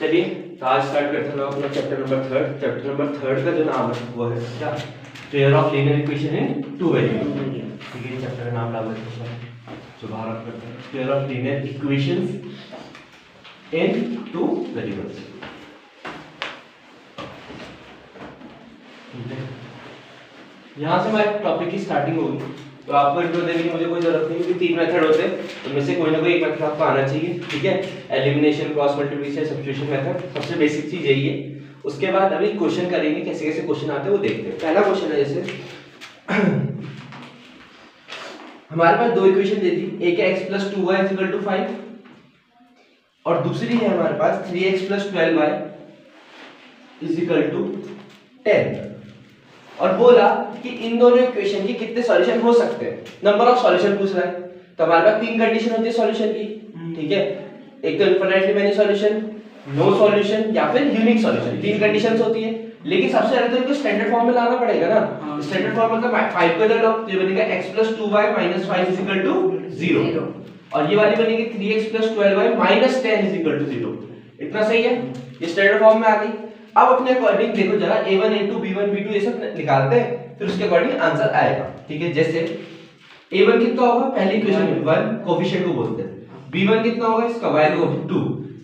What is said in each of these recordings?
चलिए तो आज स्टार्ट करते हैं अपना chapter number third. Chapter number third का जो नाम है वो है क्या, pair of linear equation in two variable. ठीक है, चैप्टर का नाम डाल देते हैं, जो बाहर आप करते हैं pair of linear equations in two variables. यहाँ से हमारे टॉपिक की स्टार्टिंग होगी, तो आपको इंट्रो देने की मुझे कोई जरूरत नहीं, क्योंकि 3 मेथड होते हैं, उनमें से कोई ना कोई एक मेथड आपको आना चाहिए। ठीक है, elimination, cross multiplication, substitution method, सबसे बेसिक चीज यही है। उसके बाद अभी क्वेश्चन करेंगे, कैसे कैसे क्वेश्चन आते हैं वो देखते हैं। पहला क्वेश्चन है, जैसे हमारे पास दो इक्वेशन दे दी, एक है x + 2y = 5 और दूसरी है हमारे पास 3x + 12y = 10, और बोला कि इन दोनों इक्वेशन के कितने सॉल्यूशन हो सकते हैं, नंबर ऑफ सॉल्यूशन पूछ रहा है। तो हमारे पास 3 कंडीशन होती है सॉल्यूशन की। ठीक है, एक तो infinitely many solution, no solution या फिर यूनिक सॉल्यूशन, 3 कंडीशंस होती है। लेकिन सबसे पहले तो इनको स्टैंडर्ड फॉर्म में लाना पड़ेगा ना। स्टैंडर्ड फॉर्म मतलब 5 को ले लो, तो ये बनेगा x + 2y - 5 = 0, और ये वाली बनेगी 3x + 12y - 10 = 0। इतना सही है, ये स्टैंडर्ड फॉर्म में आ गई। अब अपने अकॉर्डिंग देखो जरा, a1 a2 b1 b2 ये सब निकालते हैं, फिर उसके अकॉर्डिंग आंसर आएगा। ठीक है, जैसे a1 कितना होगा, पहली इक्वेशन में 1 कोएफिशिएंट को बोलते हैं, b1 कितना होगा, इसका वैल्यू 2,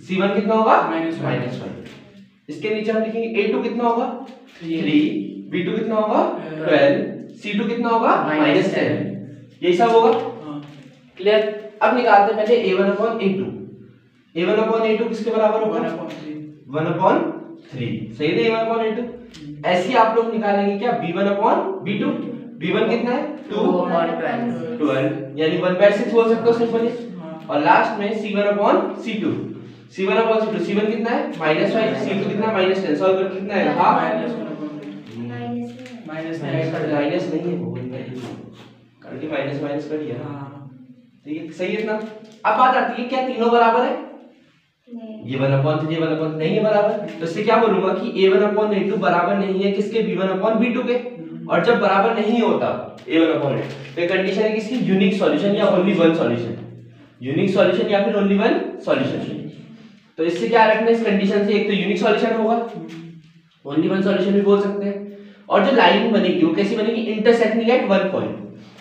c1 कितना होगा -5, इसके नीचे हम लिखेंगे a2 कितना होगा 3, b2 कितना होगा 12, c2 कितना होगा -10, यही सब होगा। क्लियर। अब निकालते हैं पहले a1/a2। a1/a2 किसके बराबर होगा, 1/3। सही है, a1/a2। ऐसे आप लोग निकालेंगे क्या, b1/b2। b1 कितना है 2 12, यानी 1/6 बोल सकते हो सिंपली। और लास्ट में c1/c2। c1/c2, c1 कितना है -5, c2 कितना है -10, सॉल्व करके कितना है हाफ माइनस नहीं है वो, करके माइनस माइनस कर दिया। ठीक है, सही है इतना। अब बात आती है क्या तीनों बराबर है, ये 1/3 ये 1/3 नहीं है बराबर, तो इससे क्या बोलूंगा कि a1/a2 बराबर नहीं है किसके, b1/b2 के। और जब बराबर नहीं होता a1/a2, तो कंडीशन है किसकी, यूनिक सॉल्यूशन या only one solution, unique solution या फिर ओनली वन सॉल्यूशन। तो इससे क्या रखना है इस कंडीशन से, एक तो यूनिक सॉल्यूशन होगा, ओनली वन सॉल्यूशन भी बोल सकते हैं। और जो लाइन बनेगी वो कैसी बनेगी, intersecting at one point,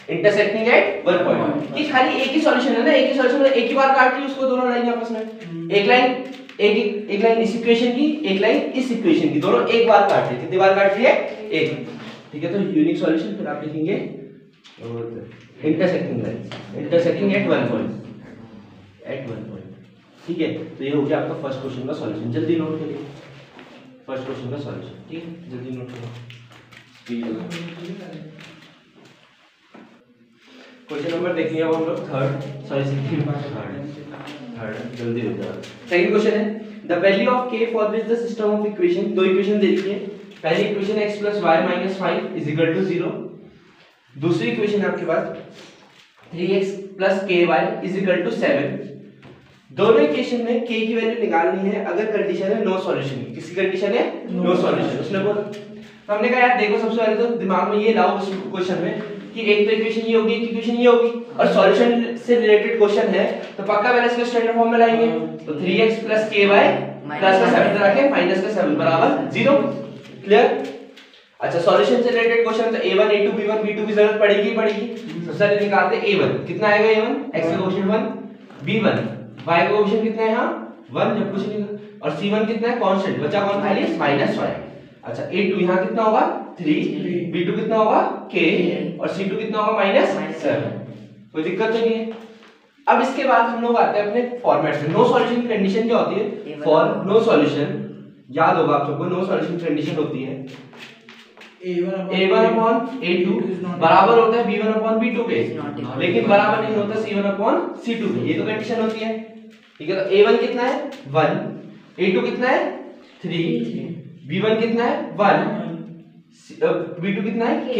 intersecting at one point. कि खाली एक ही सॉल्यूशन है ना, एक ही सॉल्यूशन है, एक ही बार काट ली उसको दोनों लाइन आपस में, एक लाइन एक लाइन इस इक्वेशन की, एक लाइन इस इक्वेशन की, दोनों एक बार काट ली। कितनी बार काट ली है, एक। ठीक है, तो यूनिक सॉल्यूशन फिर आप लिखेंगे intersecting line, intersecting at one point. ठीक है, तो ये हो गया आपका फर्स्ट क्वेश्चन का सॉल्यूशन। जल्दी नोट करिए फर्स्ट क्वेश्चन का सॉल्यूशन। ठीक है, जल्दी नोट करो, क्वेश्चन नंबर देखिए अब हम लोग थर्ड, जल्दी हो जाएगा। सेकंड क्वेश्चन है, the value of k for which the system of equation, दो इक्वेशन दे दी है। पहली इक्वेशन x + y - 5 = 0, दूसरी इक्वेशन है आपके पास 3x + ky = 7। दोनों इक्वेशन में k की वैल्यू निकालनी है अगर कंडीशन है नो सॉल्यूशन की। किसकी कंडीशन है, नो सॉल्यूशन। उसने बोला, तो हमने कहा यार देखो, सबसे पहले तो दिमाग में ये लाओ उस क्वेश्चन में कि एक तो इक्वेशन ये होगी, एक इक्वेशन ये होगी, और सॉल्यूशन से रिलेटेड क्वेश्चन है, तो पक्का पहले इसको स्टैंडर्ड फॉर्म में लाएंगे। तो 3x + ky +7 रखें -7 बराबर 0। क्लियर। अच्छा, सॉल्यूशन से रिलेटेड क्वेश्चन, तो a1 a2 b1 b2 की जरूरत पड़ेगी। सबसे पहले निकालते हैं a1 कितना आएगा, a1 x का कोएफिशिएंट 1, b1 y का कोएफिशिएंट कितना है यहाँ 1, जब कुछ नहीं, और c1 कितना है कांस्टेंट, बचा कौन खाली -5। अच्छा, a2 यहाँ कितना होगा 3, b2 कितना होगा k, और c2 कितना होगा -7। कोई दिक्कत तो नहीं है। अब इसके बाद हम लोग आते हैं अपने फॉर्मेट से। नो सॉल्यूशन की कंडीशन क्या होती है, फॉर नो सॉल्यूशन, याद होगा आप सबको, नो सॉल्यूशन कंडीशन होती है a1/a2 बराबर होता है b1/b2 के, लेकिन बराबर नहीं होता c1/c2 के। ये तो कंडीशन होती है। ठीक है, तो a1 कितना है 1, a2 कितना है 3, b1 कितना है 1, b2 कितना है k,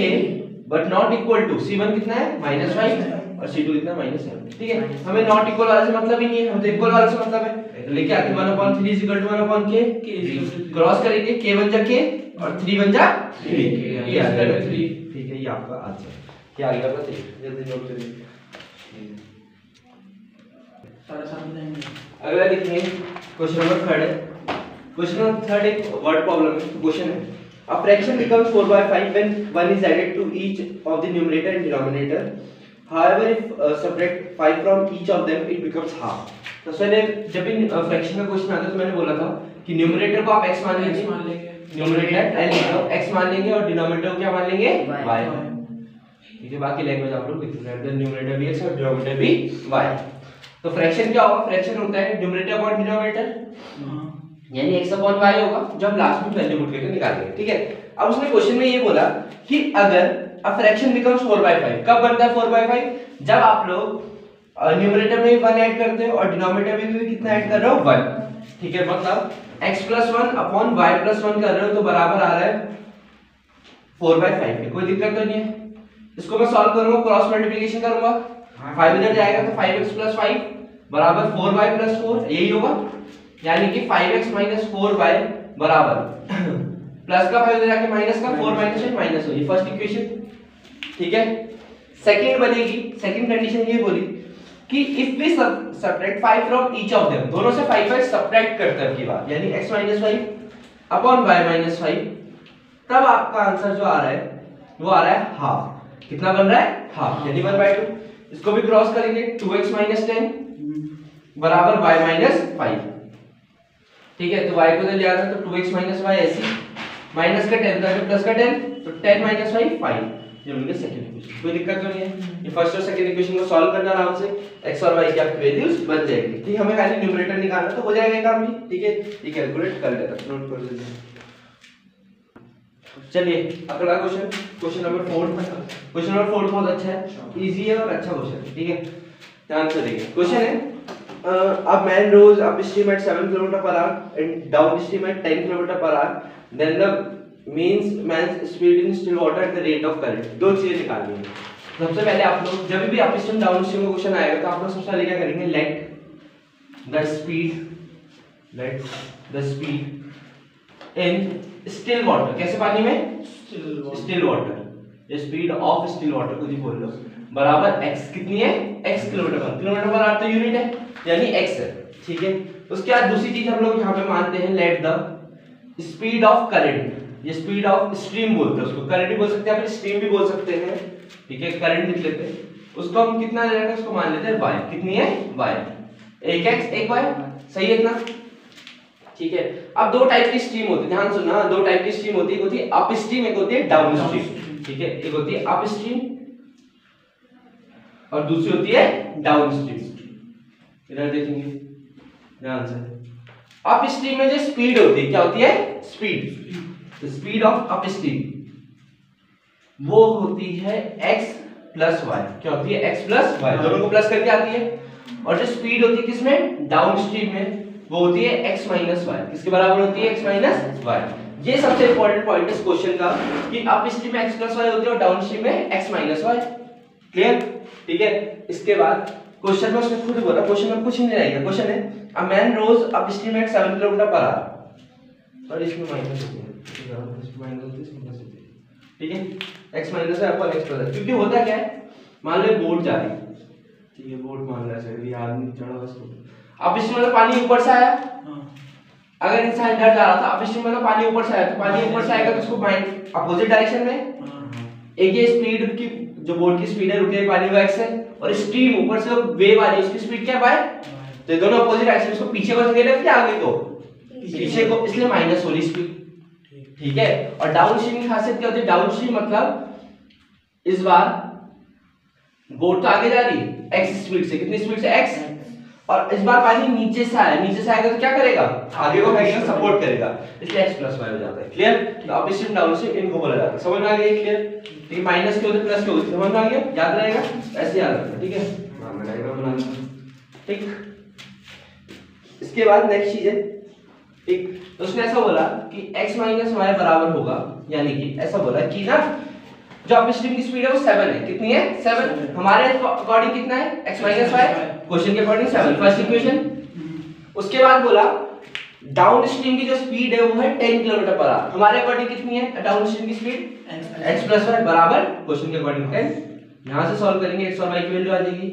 but not equal to c1 कितना है -5 और c2 कितना है -7। ठीक है, हमें नॉट इक्वल वाले से मतलब ही नहीं है, हमें तो इक्वल वाले से मतलब है। तो लेके आते 1/3 = 1/k, क्रॉस करेंगे, k बन जा k और 3 बन जा 3, ये आ गया 3। ठीक है, ये आपका आंसर क्या आ गया, पता है, जल्दी नोट करिए। अगला देखिए क्वेश्चन नंबर 3 है, क्वेश्चन नंबर थर्ड एक वर्ड प्रॉब्लम है। क्वेश्चन है a fraction becomes 4/5 when 1 is added to each of the numerator and denominator. However, if subtract 5 from each of them, it becomes half. तो पहले जब भी fraction का question आता है तो मैंने बोला था कि न्यूमरेटर को आप x मान लेंगे, न्यूमरेटर x मान लेंगे और डिनोमिनेटर को क्या मान लेंगे y। ठीक है, बाकी लैंग्वेज आप लोग लिख सकते हैं, न्यूमरेटर भी x और डिनोमिनेटर भी y। तो फ्रैक्शन क्या होगा? फ्रैक्शन होता है न्यूमरेटर अपॉन डिनोमिनेटर, यानी x अपॉन y होगा, जो हम लास्ट में वैल्यू पुट करके निकालेंगे। ठीक है, अब उसने क्वेश्चन में ये बोला कि अगर अ फ्रैक्शन बिकम्स 4/5, कब बनता है 4/5? जब आप लोग न्यूमरेटर में 1 ऐड करते हो और डिनोमिनेटर में भी कितना ऐड कर रहे हो 1। ठीक है, मतलब x + 1 अपॉन y + 1 कर रहे हो तो बराबर आ रहा है 4/5 के। कोई दिक्कत तो नहीं है। इसको मैं सॉल्व करूंगा, क्रॉस मल्टीप्लिकेशन करूंगा, 5 इधर जाएगा तो 5x + 5 बराबर 4y + 4, यही होगा, यानी कि 5x - 4y बराबर प्लस का 5 इधर जाके माइनस का 4 - 8 माइनस हो, ये फर्स्ट इक्वेशन। ठीक है, सेकंड बनेगी, सेकंड कंडीशन ये बोली कि if we subtract 5 from each of them, दोनों से 5 सबट्रैक्ट करते हैं की बात, यानी x - 5 अपॉन y - 5, तब आपका आंसर जो आ रहा है वो आ रहा है हाफ। कितना बन रहा है? हाफ, यानी 1/2। इसको भी क्रॉस करेंगे, 2x - 10 बराबर y - 5। ठीक है, तो y को इधर ले आना तो 2x - y ऐसे माइनस का 10 था प्लस का 10, तो 10 - 5 5। ये मिल गया सेकंड इक्वेशन। कोई दिक्कत तो नहीं है, ये फर्स्ट और सेकंड इक्वेशन को सॉल्व करना आराम से, x और y की आपकी वैल्यूज बन जाएगी। ठीक है, हमें खाली न्यूमरेटर निकालना तो हो जाएगा ये काम भी। ठीक है, ये कैलकुलेट कर लेता, नोट कर लेते हैं। चलिए अगला question, question number 4। Question number 4 बहुत अच्छा है, इजी है और अच्छा क्वेश्चन है। ठीक है, ध्यान से देखिए। क्वेश्चन है a man rows upstream at 7 km/h and downstream at 10 km/h, then the means man's speed in still water at the rate of current। दो चीजें निकालनी है। सबसे पहले आप लोग जब भी अपस्ट्रीम डाउनस्ट्रीम का क्वेश्चन आएगा तो आप लोग सबसे पहले क्या करेंगे, let the speed in still water. कैसे पानी में? Still water. Speed of still water को जी बोल लो बराबर x। कितनी है? x किलोमीटर/h तो यूनिट है, यानी x है। ठीक है, उसके बाद दूसरी चीज हम लोग यहाँ पे मानते हैं, let the speed of current. ये स्पीड ऑफ स्ट्रीम बोलते हैं उसको, करंट भी बोल सकते हैं, फिर स्ट्रीम भी बोल सकते हैं। ठीक है, करंट लिख लेते हैं, उसको हम कितना ले रहे हैं, उसको मान लेते हैं y। कितनी है? y। एक x एक y, सही है इतना? ठीक है, अब दो टाइप की स्ट्रीम होती है, ध्यान सुनना, दो टाइप की स्ट्रीम होती है, एक होती है अप स्ट्रीम, एक होती है डाउन स्ट्रीम। ठीक है, एक होती है अप स्ट्रीम और दूसरी होती है डाउन स्ट्रीम। इधर देखेंगे ध्यान से, अप स्ट्रीम में जो स्पीड होती है, क्या होती है? स्पीड। तो स्पीड ऑफ अप स्ट्रीम वो होती है x + y। क्या होती है? x + y, दोनों को प्लस करके आती है। और जो स्पीड होती है किसमें? डाउन स्ट्रीम में, वो होती है x - y। किसके बराबर होती है? x - y। ये सबसे इंपॉर्टेंट पॉइंट इस क्वेश्चन का कि अप स्ट्रीम में x + y होती है और डाउन स्ट्रीम में x - y। क्लियर? ठीक है, इसके बाद क्वेश्चन में उसने खुद बोला, क्वेश्चन में कुछ नहीं रहेगा। क्वेश्चन है a man rows up stream at 7 km/h, और इसमें माइनस होती है। ठीक है, x - y upon x + y, क्योंकि होता क्या है, मान लो बोट जा रही है। ठीक है, बोट मान रहा है, ये आदमी चढ़ा उसको, अब स्ट्रीम में पानी ऊपर से आया, अगर इंसान इधर जा रहा था, अब स्ट्रीम में पानी ऊपर से आया, तो पानी ऊपर से आएगा तो उसको अपोजिट डायरेक्शन में। एक ये स्पीड की जो बोट की स्पीड है, रुके पानी वो x है, और स्ट्रीम ऊपर से वेव आ रही है, उसकी स्पीड क्या है? y। तो ये दोनों अपोजिट डायरेक्शन, इसको पीछे को धकेले क्या आगे को? पीछे को, इसलिए माइनस हो रही स्पीड। ठीक है, और डाउन स्ट्रीम की खासियत क्या होती है? डाउन स्ट्रीम मतलब इस बार बोट तो आगे जा रही है x स्पीड से, कितनी स्पीड से? x, और इस बार पानी नीचे से आया, नीचे से आएगा तो क्या करेगा? आगे को फेंकेगा, सपोर्ट करेगा, इसलिए x + y हो जाता है। क्लियर? तो अप स्ट्रीम डाउन स्ट्रीम इनको बोला जाता है। समझ में आ गया? क्लियर? ठीक, माइनस के होते प्लस के होते, समझ में आ गया? याद रहेगा, ऐसे याद रखना। ठीक है, ध्यान में रहेगा बनाना। ठीक, इसके बाद नेक्स्ट चीज है, ठीक, तो उसने ऐसा बोला कि x - y बराबर होगा, यानी कि ऐसा बोला कि ना जो अप स्ट्रीम की स्पीड है वो 7 है। कितनी है? 7। हमारे अकॉर्डिंग कितना है? x - y, क्वेश्चन के अकॉर्डिंग 7, फर्स्ट इक्वेशन। उसके बाद बोला डाउन स्ट्रीम की जो स्पीड है वो है 10 km/h। हमारे अकॉर्डिंग कितनी है डाउन स्ट्रीम की स्पीड? x + y बराबर क्वेश्चन के अकॉर्डिंग 10। यहां से सॉल्व करेंगे, x और y की वैल्यू आ जाएगी,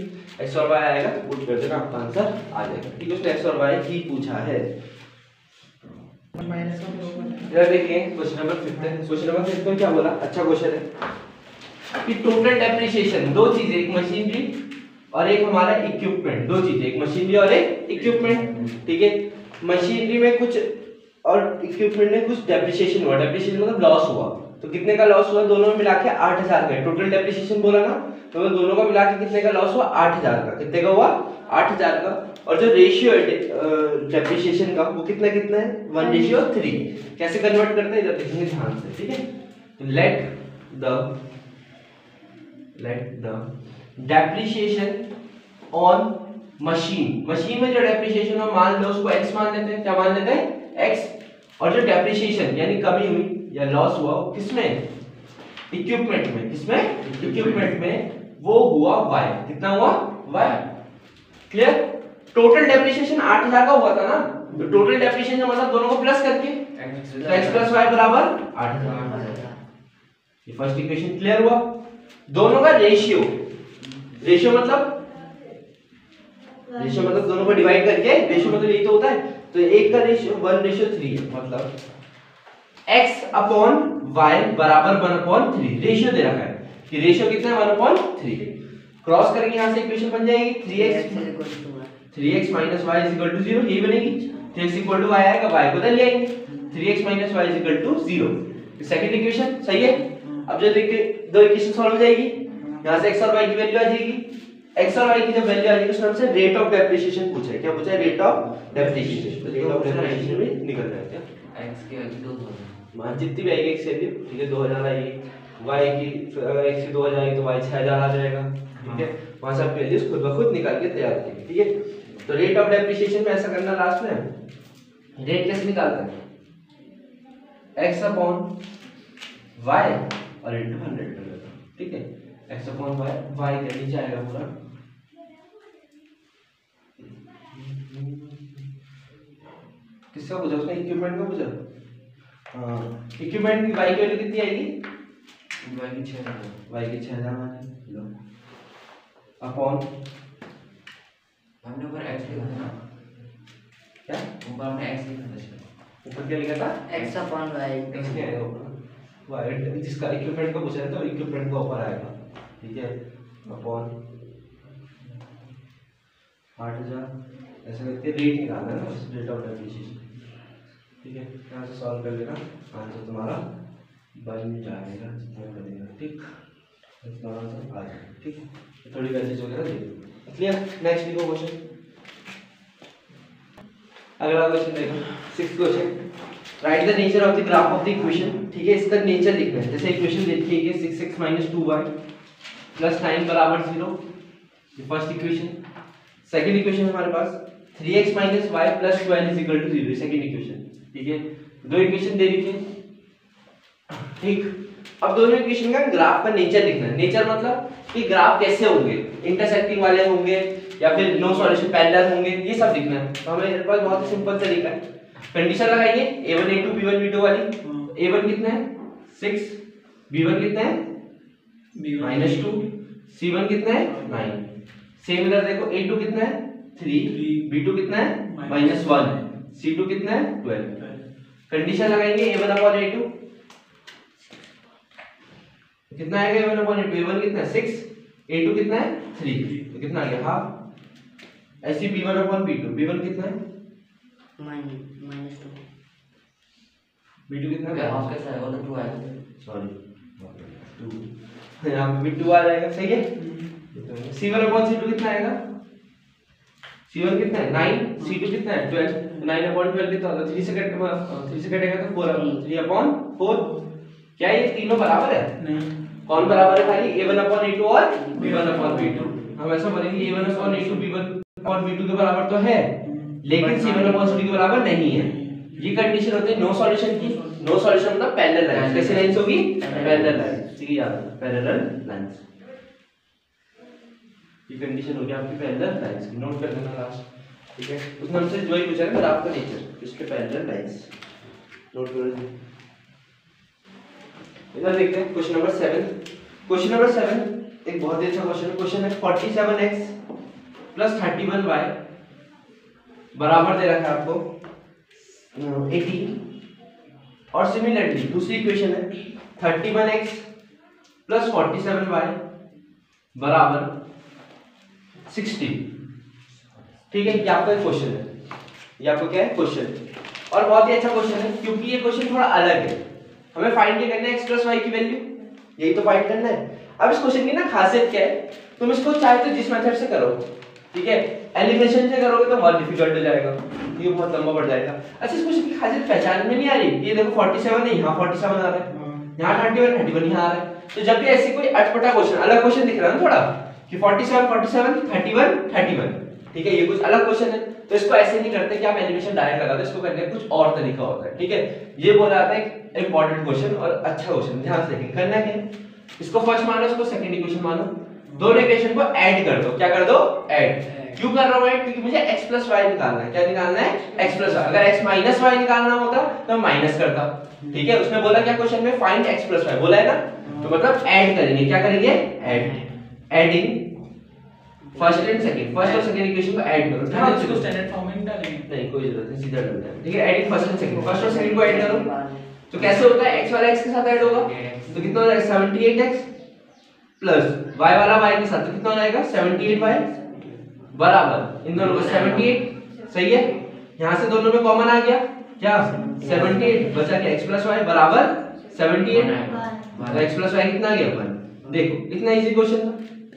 x और y आएगा पुट कर देना, आपका आंसर आ जाएगा। ठीक है, उसने x और y ही पूछा है। यार देखिए क्वेश्चन नंबर 5 क्वेश्चन नंबर 5 में क्या बोला, अच्छा क्वेश्चन है कि टोटल डेप्रिसिएशन, दो चीजें, एक मशीनरी और एक हमारा इक्विपमेंट, दो चीजें, एक मशीनरी और एक इक्विपमेंट, ठीक है। मशीनरी में कुछ और इक्विपमेंट में कुछ डेप्रिसिएशन हुआ, डेप्रिसिएशन मतलब लॉस हुआ, तो कितने का लॉस हुआ, दोनों में मिला के 8000 का, टोटल डेप्रिसिएशन बोला ना, तो दोनों का मिला के कितने का लॉस हुआ, 8000 का, कितने का हुआ, 8000 का। और जो रेशियो है डेप्रिसिएशन का वो कितना कितना है, 1:3। कैसे कन्वर्ट करते हैं इधर देखेंगे ध्यान से, ठीक है। तो let the depreciation on machine, machine में जो डेप्रिसिएशन हो मान लो उसको x मान लेते हैं, क्या मान लेते हैं, x, और जो डेप्रिसिएशन यानी कमी हुई या लॉस हुआ किसमें, इक्विपमेंट में, किसमें, इक्विपमेंट में, वो हुआ y, कितना हुआ, y, क्लियर। टोटल डेप्रिसिएशन 8000 का हुआ था ना, तो टोटल डेप्रिसिएशन मतलब दोनों को प्लस करके x + y बराबर 8000। ये फर्स्ट इक्वेशन क्लियर हुआ। दोनों का रेशियो, रेशियो मतलब दोनों को डिवाइड करके, रेशियो मतलब यही तो होता है, तो एक का रेशियो 1:3 है, मतलब x/y बराबर 1/3, रेशियो दे रखा है कि रेशियो कितना है, 1/3। क्रॉस करेंगे यहां से इक्वेशन बन जाएगी 3x - y = 0, यही बनेगी, 3x = y आएगा, y को इधर ले आएंगे, 3x - y = 0, सेकंड इक्वेशन सही है। अब जो देखिए दो इक्वेशन सॉल्व हो जाएगी, यहां से x और y की वैल्यू आ जाएगी, x और y की जब वैल्यू आ जाएगी उसमें हमसे रेट ऑफ डेप्रिसिएशन पूछा है, क्या पूछा है, रेट ऑफ डेप्रिसिएशन, तो रेट ऑफ डेप्रिसिएशन में निकल रहा है क्या, x की वैल्यू 2000, मान जितनी भी आएगी x वैल्यू, ठीक है, 2000 आएगी, y की अगर x की 2000 आएगी तो y 6000 आ जाएगा, ठीक है। वहां से आप वैल्यूज खुद ब खुद निकाल के तैयार कीजिए, ठीक है। तो रेट ऑफ डेप्रिसिएशन में ऐसा करना, लास्ट में रेट कैसे निकालते हैं, x/y और इनटू 100 कर लेता हूं, ठीक है, x/y, y के नीचे आएगा पूरा, किसका पूछा उसने, इक्विपमेंट का पूछा, हां इक्विपमेंट की y की वैल्यू कितनी आएगी, y की 6000 लो अपॉन, हमने ऊपर x लिखा था ना, क्या ऊपर हमने x लिखा था, ऊपर क्या लिखा था, x/y, x नहीं आएगा ऊपर, y जिसका इक्विपमेंट का पूछा है तो इक्विपमेंट का ऊपर आएगा, ठीक है, अपॉन 8000, ऐसे करके रेट निकालना है ना, रेट ऑफ डेप्रिसिएशन, ठीक है। यहाँ से सॉल्व कर लेना, आंसर तुम्हारा बन जाएगा, जितना बनेगा, ठीक, इतना आंसर आ जाएगा, ठीक है। थोड़ी वैल्यूज वगैरह देखो, क्लियर। नेक्स्ट लिखो क्वेश्चन, अगला क्वेश्चन देखो, 6th question, right the nature of the graph of the equation, ठीक है, इसका नेचर लिखना है। जैसे इक्वेशन देखिए कि 6x - 2y + 9 = 0, ये फर्स्ट इक्वेशन। सेकंड इक्वेशन हमारे पास 3x - y + 12 = 0, सेकंड इक्वेशन, ठीक है। दो इक्वेशन दे रखी है, ठीक। अब दोनों इक्वेशन का ग्राफ का नेचर लिखना है। नेचर मतलब कि ग्राफ कैसे होंगे, इंटरसेक्टिंग वाले होंगे या फिर नो सॉल्यूशन पैरेलल होंगे, ये सब लिखना है। तो हमें पास बहुत ही सिंपल तरीका है, कंडीशन लगाइए a1 a2 b1 b2 वाली। a1 कितना है 6, b1 कितना है -2, c1 कितना है 9। सेम इधर देखो a2 कितना है 3, b2 कितना है -1, c2 कितना है 12। कंडीशन लगाएंगे a1/a2 कितना आएगा, a1/a2, a1 कितना है 6, a2 कितना है 3, तो कितना आ गया हाफ। ऐसे b1/b2, b1 कितना है -2, b2 कितना है हाफ, कैसा है, वो तो 2 आएगा, सॉरी 2, यहां पे भी 2 आ जाएगा, सही है। c1/c2 कितना आएगा, c1 कितना है 9, c2 कितना है 12, 9/12 कितना होगा 3 से कटेगा तो 4/3/4। क्या ये तीनों बराबर है, नहीं, कौन बराबर है, खाली a1/a2 और b1/b2। हम ऐसा बोलेंगे a1/a2 b1/b2 के बराबर तो है, लेकिन c1/c2 के बराबर नहीं है। ये कंडीशन होती है नो सॉल्यूशन की। नो सॉल्यूशन मतलब पैरेलल लाइंस, कैसी लाइंस होगी, पैरेलल लाइंस, ठीक है, याद रखो पैरेलल लाइंस। ये कंडीशन होगी आपकी पैरेलल लाइंस की, नोट कर लेना लास्ट, ठीक है। उसने हमसे जो ही पूछा है ग्राफ का नेचर, इसके पैरेलल लाइंस नोट कर लो। इधर देखते हैं क्वेश्चन नंबर 7। क्वेश्चन नंबर 7 एक बहुत ही अच्छा क्वेश्चन है। क्वेश्चन है 47x + 31y बराबर दे रखा है आपको 18 और सिमिलरली दूसरी इक्वेशन है 31x प्लस 47y बराबर 60। ठीक है, ये आपका क्वेश्चन है, ये आपको क्या है क्वेश्चन, और बहुत ही अच्छा क्वेश्चन है क्योंकि ये क्वेश्चन थोड़ा अलग है। हमें फाइंड क्या करना है, x प्लस वाई की वैल्यू, यही तो फाइंड करना है। अब इस क्वेश्चन की ना खासियत क्या है, तुम इसको चाहे तो जिस मेथड से करो, ठीक है, एलिमिनेशन से करोगे तो बहुत डिफिकल्ट हो जाएगा, ये बहुत लंबा पड़ जाएगा। अच्छा, इस क्वेश्चन की खासियत पहचान में नहीं आ रही, ये देखो 47 है, यहाँ 47 आ रहा है, यहाँ 31 यहाँ आ रहा है, तो जब भी ऐसे कोई अटपटा क्वेश्चन, अलग क्वेश्चन दिख रहा है ना थोड़ा कि 47 47 31 31, ठीक है, ये कुछ अलग क्वेश्चन है, तो इसको ऐसे नहीं करते कि आप एलिमिनेशन डायरेक्ट लगा दो, इसको करने का कुछ और तरीका होता है। ठीक है, ये बोला जाता है एक इंपॉर्टेंट क्वेश्चन और अच्छा क्वेश्चन, ध्यान से देखिए। करना क्या है, इसको फर्स्ट मानो, इसको सेकंड इक्वेशन मानो, दोनों इक्वेशन को ऐड कर दो। क्या कर दो, ऐड। क्यों कर रहा हूं ऐड, क्योंकि मुझे x प्लस वाई निकालना है। क्या निकालना है, x प्लस वाई। अगर x माइनस वाई निकालना होता तो माइनस करता, ठीक है। उसने बोला क्या क्वेश्चन में, फाइंड x प्लस वाई बोला है ना, तो मतलब ऐड करेंगे। क्या करेंगे, add, adding first and second, first और सेकंड इक्वेशन को ऐड करो। ध्यान से, इसको स्टैंडर्ड फॉर्म में डालेंगे, नहीं कोई जरूरत नहीं, सीधा डाल दें। ठीक है, adding first and second, first और सेकंड को ऐड करो, तो कैसे होता है, x वाला x के साथ ऐड होगा तो कितना हो जाएगा 78x प्लस y वाला y के साथ तो कितना हो जाएगा 78y बराबर, इन दोनों को 78, सही है। यहां से दोनों में कॉमन आ गया, क्या 78 बचा के x प्लस वाई बराबर 78, तो x प्लस वाई कितना आ गया 1। देखो कितना इजी क्वेश्चन था,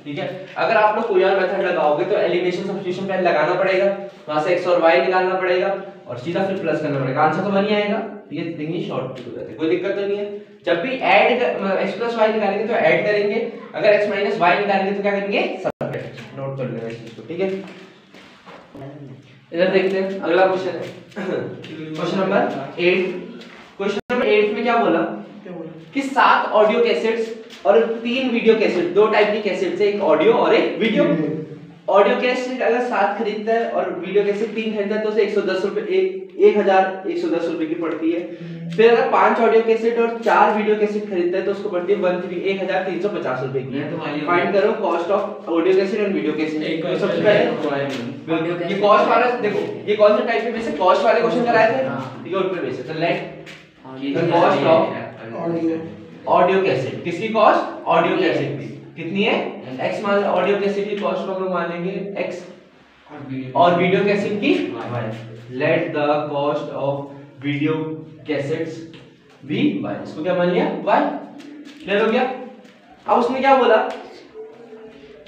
ठीक है। अगर आप लोग कोई और मेथड लगाओगे तो एलिमिनेशन सब्स्टिट्यूशन पहले लगाना पड़ेगा, वहां से x और y निकालना पड़ेगा और सीधा फिर प्लस करना पड़ेगा, आंसर तो बन ही आएगा। ये देखिए शॉर्ट हो जाता है, कोई दिक्कत तो नहीं है। जब भी ऐड x प्लस वाई निकालेंगे तो ऐड करेंगे, अगर x माइनस वाई निकालेंगे तो क्या करेंगे, सब्ट्रैक्ट। नोट कर लेना इस चीज को, ठीक है। इधर देखते हैं अगला क्वेश्चन है क्वेश्चन नंबर 8। क्वेश्चन नंबर 8 में क्या बोला कि 7 ऑडियो कैसेट्स और 3 वीडियो कैसेट, दो टाइप की कैसेट्स है, एक ऑडियो और एक वीडियो। ऑडियो कैसेट अगर 7 खरीदता है और वीडियो कैसेट 3 खरीदता है तो उसे 110 रुपए 1110 रुपए की पड़ती है। फिर अगर 5 ऑडियो कैसेट और 4 वीडियो कैसेट खरीदता है तो उसको पड़ती है 1350 रुपए की। फाइंड करो कॉस्ट ऑफ ऑडियो कैसेट और वीडियो कैसेट। सबसे पहले ये कॉस्ट वाला देखो, ये कौन सा टाइप के बेस है, कॉस्ट वाले क्वेश्चन कराए थे, ठीक है, उन पे बेस है। तो let the cost of audio cassette, किसकी कॉस्ट, ऑडियो कैसेट की कितनी है, x मान, ऑडियो कैसेट की कॉस्ट हम लोग मानेंगे x और वीडियो कैसेट की y। Let the cost of video cassettes be y, इसको क्या मान लिया y। क्लियर हो गया। अब उसने क्या बोला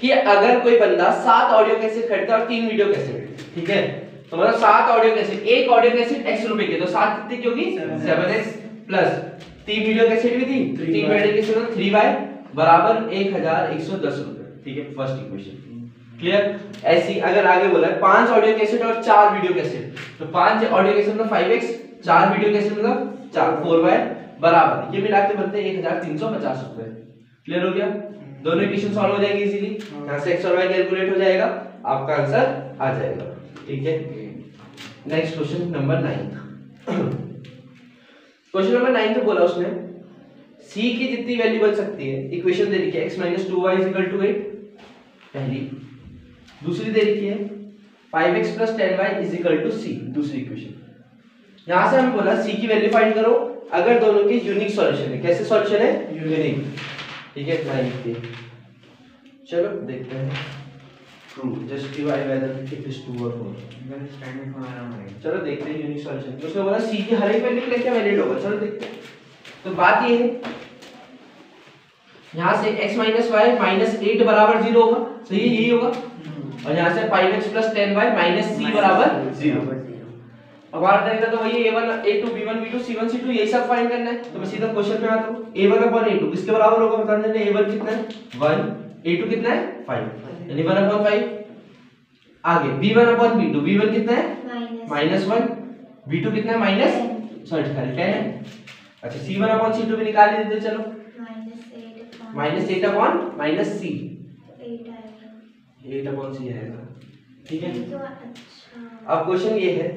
कि अगर कोई बंदा 7 ऑडियो कैसेट खरीदता है और 3 वीडियो कैसेट, ठीक है, तो मतलब 7 ऑडियो कैसेट, एक ऑडियो कैसेट x रुपए की, तो 7 कितने की होगी 7x प्लस 3 वीडियो कैसेट भी थी, 3 वीडियो कैसेट 3y बराबर 1110 रुपए, ठीक है। First equation clear. ऐसी अगर आगे बोला है 5 ऑडियो कैसेट और 4 वीडियो कैसेट, तो 5 ऑडियो कैसेट मतलब 5x, 4 वीडियो कैसेट मतलब 4y बराबर, ये मिला के बनते हैं 1350 रुपए। क्लियर हो गया। दोनों इक्वेशन सॉल्व हो जाएंगे इजीली, यहां से x और y कैलकुलेट हो जाएगा, आपका आंसर आ जाएगा, ठीक है। Next question number 9। Question number 9 में बोला उसने c की जितनी वैल्यू बन सकती है, इक्वेशन दे रखी है x - 2y = 8 पहली, दूसरी दे रखी है 5x + 10y = c दूसरी इक्वेशन। यहां से हमें बोला c की वैल्यू फाइंड करो अगर दोनों के यूनिक सॉल्यूशन है। कैसे सॉल्यूशन है, यूनिक, ठीक है। 9 के चलो देखते हैं, true justify whether it is true और फॉल्स। चलो देखते हैं यूनिक सॉल्यूशन। तो उसने बोला c की हर एक वैल्यू के लिए क्या वैलिड होगा, चलो देखते हैं। तो बात ये है यहां से x - y -8 बराबर 0 होगा, सही है, यही होगा। और यहां से 5x + 10y - c बराबर 0। अब हमारा तरीका तो वही है, a1 a2 b1 b2 c1 c2 यही सब फाइंड करना है। तो मैं सीधा क्वेश्चन पे आता हूं, a1 / a2 किसके बराबर होगा बता देना। a1 कितना है 1, a2 कितना है 5, यानी 1/5। आगे b1 / b2, b1 कितना है -1, b2 कितना है -10। अच्छा c1 / c2 भी निकाल लेते चलो, -8 / -c 8/c आएगा, ठीक है। अब क्वेश्चन ये है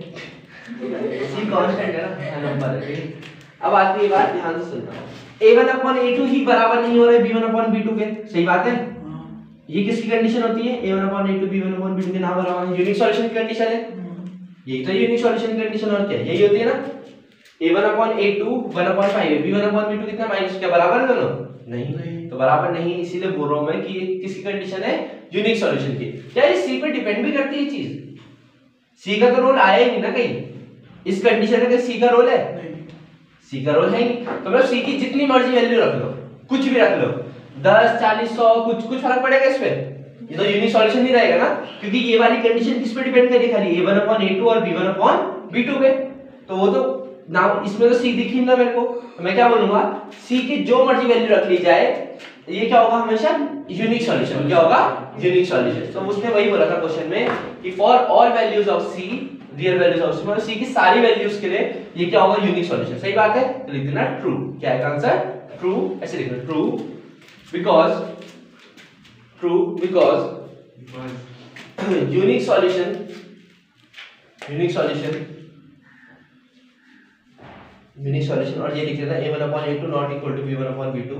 c कांस्टेंट है ना, नंबर है। अब आती है बात, ध्यान से सुनना, a1 / a2 ही बराबर नहीं हो रहे b1 / b2 के, सही बात है। ये किसकी कंडीशन होती है, a1 / a2 b1 / b2 के ना बराबर, यूनिक सॉल्यूशन की कंडीशन है। यही तो यूनिक सॉल्यूशन कंडीशन, और क्या यही होती है ना। a1/a2 1/5 b1/b2 कितना माइनस, क्या बराबर है दोनों? नहीं, तो बराबर नहीं, इसीलिए बोल रहा हूं मैं कि ये किसकी कंडीशन है? यूनिक सॉल्यूशन की। क्या ये सी पे डिपेंड भी करती है चीज? सी का तो रोल आया ही नहीं ना कहीं, इस कंडीशन में सी का रोल है नहीं, सी का रोल है नहीं, तो मतलब सी की जितनी मर्जी वैल्यू रख लो, कुछ भी रख लो, 10 40 100 कुछ फर्क पड़ेगा इस पे? ये तो यूनिक सॉल्यूशन नहीं रहेगा ना, क्योंकि ये वाली कंडीशन किस पे डिपेंड करेगी? खाली a1/a2 और b1/b2 पे। तो वो तो ना, इसमें तो सी दिख ही ना मेरे को, तो मैं क्या बोलूंगा, सी की जो मर्जी वैल्यू रख ली जाए, ये क्या होगा हमेशा? Unique solution. क्या होगा? Unique solution. तो उसने वही बोला था क्वेश्चन में कि for all values of C, real values of C, मतलब सी की सारी वैल्यूज के लिए ये क्या होगा? Unique solution. सही बात है, तो लिख देना ट्रू। क्या है आंसर? ट्रू। ऐसे लिखना ट्रू बिकॉज़ यूनिक सॉल्यूशन और ये लिख देना a1/a2 not equal to b1/b2,